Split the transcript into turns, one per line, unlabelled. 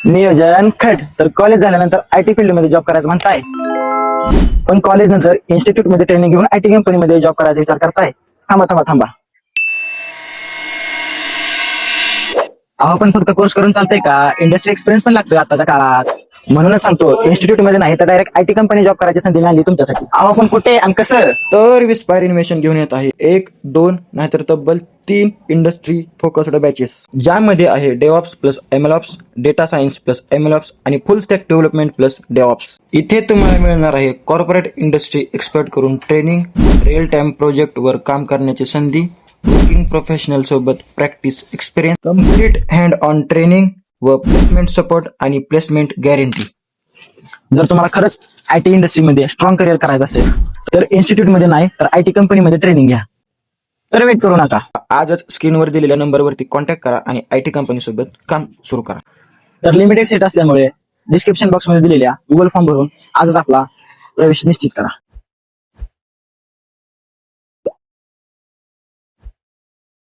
नियोजन खट. तर कॉलेज झाल्यानंतर आयटी फील्ड मध्ये जॉब करायचं म्हणताय, पण कॉलेज नंतर इन्स्टिट्यूट मध्ये ट्रेनिंग घेऊन आयटी कंपनी मध्ये जॉब करायचा विचार करताय. थांबा थांबा थांबा. अहो पण फक्त कोर्स करून चालतंय का? इंडस्ट्री एक्सपिरियन्स पण लागतोय आताच्या काळात. म्हणूनच सांगतो, इन्स्टिट्यूट मध्ये नाही तर डायरेक्ट आयटी कंपनी जॉब करायची संधी मिळाली तुमच्यासाठी. अहो पण कुठे आणि कसं?
तर विस्पायर इन्व्हेशन घेऊन येत आहे 1, 2 नाहीतर तब्बल 3 इंडस्ट्री फोकस्ड बॅचेस, ज्यामध्ये आहे डेव्हऑप्स प्लस एमएलऑप्स, डेटा सायन्स प्लस एमएलऑप्स आणि फुल स्टॅक डेव्हलपमेंट प्लस डेव्हऑप्स. इथे तुम्हाला मिळणार आहे कॉर्पोरेट इंडस्ट्री एक्सपर्ट करून ट्रेनिंग, रिअल टाइम प्रोजेक्ट वर काम करण्याची संधी, वर्किंग प्रोफेशनल सोबत practice experience, complete hand on training व प्लेसमेंट सपोर्ट आणि प्लेसमेंट गॅरंटी.
जर तुम्हाला खरंच आयटी इंडस्ट्रीमध्ये स्ट्रॉंग करिअर करायचं असेल तर इन्स्टिट्यूट मध्ये नाही तर आयटी कंपनीमध्ये ट्रेनिंग घ्या. तर वेट करू नका.
आजच स्क्रीनवर दिलेल्या नंबरवरती कॉन्टॅक्ट करा आणि आयटी कंपनी सोबत काम सुरू करा.
तर लिमिटेड सीट असल्यामुळे डिस्क्रिप्शन बॉक्स मध्ये दिलेल्या गुगल फॉर्म भरून आजच आपला प्रवेश निश्चित करा.